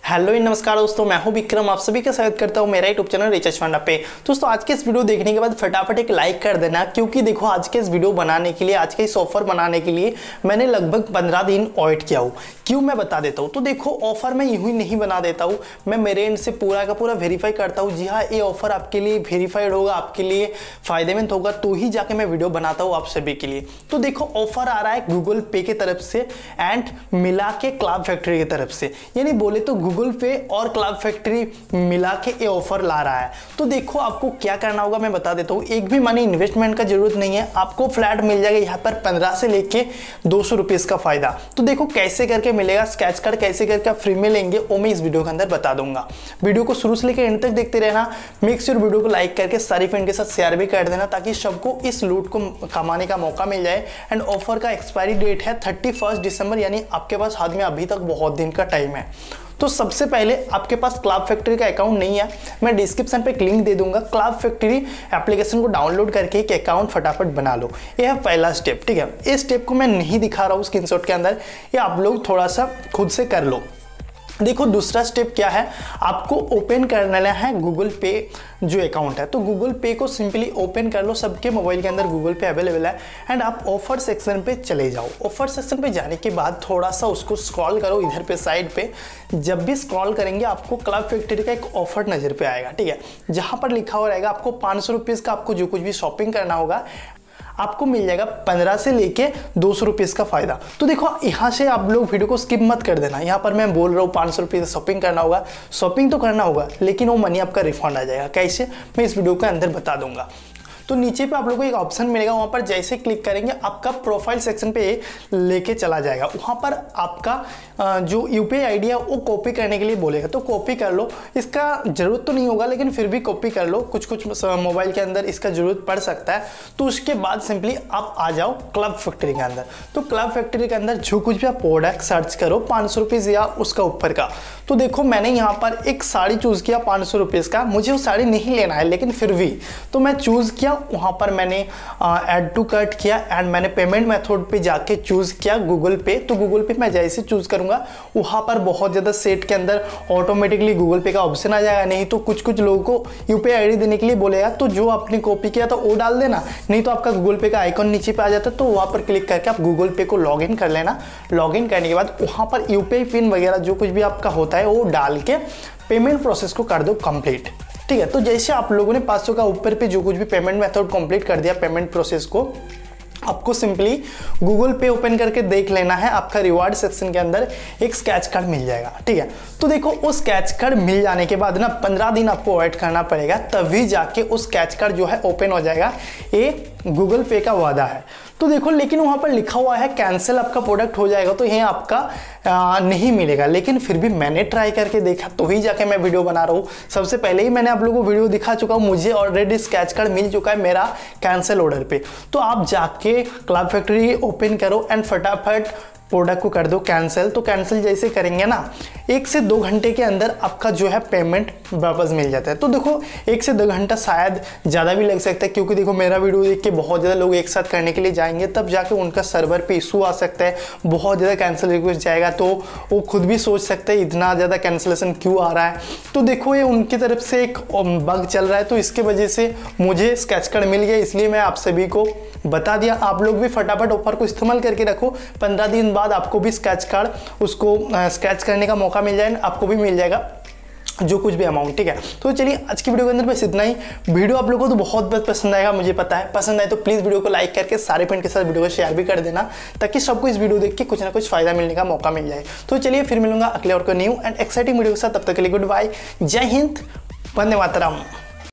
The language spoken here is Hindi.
हेलो नमस्कार दोस्तों, मैं हूं विक्रम। आप सभी का स्वागत करता हूं मेरा यूट्यूब चैनल रिचार्ज फंडा पे। दोस्तों आज के इस वीडियो देखने के बाद फटाफट एक लाइक कर देना, क्योंकि देखो आज के इस वीडियो बनाने के लिए, आज के इस ऑफर बनाने के लिए मैंने लगभग 15 दिन वेट किया हूँ। क्यों मैं बता देता हूँ। तो देखो ऑफर मैं यूं ही नहीं बना देता हूँ, मैं मेरे एंड से पूरा का पूरा वेरीफाई करता हूँ। जी हाँ, ये ऑफर आपके लिए वेरीफाइड होगा, आपके लिए फायदेमंद होगा, तो ही जाके मैं वीडियो बनाता हूँ आप सभी के लिए। तो देखो ऑफर आ रहा है गूगल पे की तरफ से एंड मिला के क्लाउड फैक्ट्री की तरफ से, यानी बोले तो गूगल पे और क्लाउड फैक्ट्री मिला के ये ऑफर ला रहा है। तो देखो आपको क्या करना होगा मैं बता देता हूँ। एक भी मनी इन्वेस्टमेंट का जरूरत नहीं है, आपको फ्लैट मिल जाएगा यहाँ पर 15 से लेके 200 रुपीज का फायदा। तो देखो कैसे करके मिलेगा, स्केच कार्ड कैसे करके आप फ्री में लेंगे वो मैं इस वीडियो के अंदर बता दूंगा। वीडियो को शुरू से लेकर एंड तक देखते रहना। मेक श्योर वीडियो को लाइक करके सारी फ्रेंड के साथ शेयर भी कर देना, ताकि सबको इस लूट को कमाने का मौका मिल जाए। एंड ऑफर का एक्सपायरी डेट है 31 दिसंबर, यानी आपके पास हाथ में अभी तक बहुत दिन का टाइम है। तो सबसे पहले आपके पास क्लाउड फैक्ट्री का अकाउंट नहीं है, मैं डिस्क्रिप्शन पे एक लिंक दे दूंगा। क्लाउड फैक्ट्री एप्लीकेशन को डाउनलोड करके एक अकाउंट फटाफट बना लो। ये है पहला स्टेप, ठीक है। इस स्टेप को मैं नहीं दिखा रहा हूँ स्क्रीनशॉट के अंदर, ये आप लोग थोड़ा सा खुद से कर लो। देखो दूसरा स्टेप क्या है, आपको ओपन करना है गूगल पे जो अकाउंट है। तो गूगल पे को सिंपली ओपन कर लो, सबके मोबाइल के अंदर गूगल पे अवेलेबल है। एंड आप ऑफर सेक्शन पे चले जाओ। ऑफर सेक्शन पे जाने के बाद थोड़ा सा उसको स्क्रॉल करो इधर पे साइड पे। जब भी स्क्रॉल करेंगे आपको क्लाउड फैक्ट्री का एक ऑफर नजर पे आएगा, ठीक है, जहां पर लिखा हुआ रहेगा आपको 500 रुपीज़ का आपको जो कुछ भी शॉपिंग करना होगा आपको मिल जाएगा 15 से लेके 200 रुपीज़ का फायदा। तो देखो यहाँ से आप लोग वीडियो को स्किप मत कर देना। यहाँ पर मैं बोल रहा हूँ 500 रुपये शॉपिंग करना होगा, शॉपिंग तो करना होगा, लेकिन वो मनी आपका रिफंड आ जाएगा। कैसे, मैं इस वीडियो के अंदर बता दूंगा। तो नीचे पे आप लोगों को एक ऑप्शन मिलेगा, वहाँ पर जैसे क्लिक करेंगे आपका प्रोफाइल सेक्शन पे लेके चला जाएगा। वहाँ पर आपका जो यूपीआई आईडी है वो कॉपी करने के लिए बोलेगा, तो कॉपी कर लो। इसका ज़रूरत तो नहीं होगा, लेकिन फिर भी कॉपी कर लो, कुछ मोबाइल के अंदर इसका ज़रूरत पड़ सकता है। तो उसके बाद सिंपली आप आ जाओ क्लाउड फैक्ट्री के अंदर। तो क्लाउड फैक्ट्री के अंदर जो कुछ भी आप प्रोडक्ट सर्च करो 500 रुपीज़ या उसका ऊपर का। तो देखो मैंने यहाँ पर एक साड़ी चूज़ किया 500 रुपीज़ का, मुझे वो साड़ी नहीं लेना है, लेकिन फिर भी तो मैं चूज़ किया। वहाँ पर मैंने ऐड टू कार्ट किया एंड मैंने पेमेंट मेथड पे जाके चूज़ किया गूगल पे। तो गूगल पे मैं जैसे चूज़ करूँगा वहाँ पर बहुत ज़्यादा सेट के अंदर ऑटोमेटिकली गूगल पे का ऑप्शन आ जाएगा। नहीं तो कुछ कुछ लोगों को यूपीआई आईडी देने के लिए बोलेगा, तो जो आपने कॉपी किया तो वो डाल देना, नहीं तो आपका गूगल पे का आइकॉन नीचे पे आ जाता है। तो वहाँ पर क्लिक करके आप गूगल पे को लॉग इन कर लेना। लॉग इन करने के बाद वहाँ पर यूपीआई पिन वगैरह जो कुछ भी आपका होता है वो डाल के पेमेंट प्रोसेस को कर दो कंप्लीट, ठीक है। तो जैसे आप लोगों ने 500 का ऊपर पे जो कुछ भी पेमेंट मेथड कंप्लीट कर दिया, पेमेंट प्रोसेस को आपको सिंपली गूगल पे ओपन करके देख लेना है। आपका रिवार्ड सेक्शन के अंदर एक स्केच कार्ड मिल जाएगा, ठीक है। तो देखो वो स्केच कार्ड मिल जाने के बाद ना 15 दिन आपको वेट करना पड़ेगा, तभी जाके उस स्केच कार्ड जो है ओपन हो जाएगा। ये गूगल पे का वादा है। तो देखो लेकिन वहाँ पर लिखा हुआ है कैंसिल आपका प्रोडक्ट हो जाएगा, तो ये आपका नहीं मिलेगा। लेकिन फिर भी मैंने ट्राई करके देखा, तो ही जाके मैं वीडियो बना रहा हूँ। सबसे पहले ही मैंने आप लोगों को वीडियो दिखा चुका हूँ, मुझे ऑलरेडी स्केच कार्ड मिल चुका है मेरा कैंसिल ऑर्डर पे। तो आप जाके क्लाउड फैक्ट्री ओपन करो एंड फटाफट प्रोडक्ट को कर दो कैंसिल। तो कैंसिल जैसे करेंगे ना 1 से 2 घंटे के अंदर आपका जो है पेमेंट वापस मिल जाता है। तो देखो 1 से 2 घंटा शायद ज़्यादा भी लग सकता है, क्योंकि देखो मेरा वीडियो देख के बहुत ज़्यादा लोग एक साथ करने के लिए जाएंगे, तब जाके उनका सर्वर पे इशू आ सकता है, बहुत ज़्यादा कैंसिल रिक्वेस्ट जाएगा। तो वो खुद भी सोच सकते हैं इतना ज़्यादा कैंसिलेशन क्यों आ रहा है। तो देखो ये उनकी तरफ से एक बग चल रहा है, तो इसके वजह से मुझे स्केच कार्ड मिल गया, इसलिए मैं आप सभी को बता दिया। आप लोग भी फटाफट ऑफर को इस्तेमाल करके रखो। 15 दिन बाद आपको भी स्केच कार्ड उसको स्केच करने का मौका मिल जाए, आपको भी मिल जाएगा जो कुछ भी अमाउंट, ठीक है। तो चलिए आज की वीडियो के अंदर बस इतना ही। वीडियो आप लोगों को तो बहुत पसंद आएगा, मुझे पता है। पसंद आए तो प्लीज़ वीडियो को लाइक करके सारे फ्रेंड के साथ वीडियो को शेयर भी कर देना, ताकि सबको इस वीडियो देख के कुछ ना कुछ फायदा मिलने का मौका मिल जाए। तो चलिए फिर मिलूंगा अगले और को न्यू एंड एक्साइटिंग वीडियो के साथ। तब तक के लिए गुड बाय, जय हिंद, वंदे मातरम।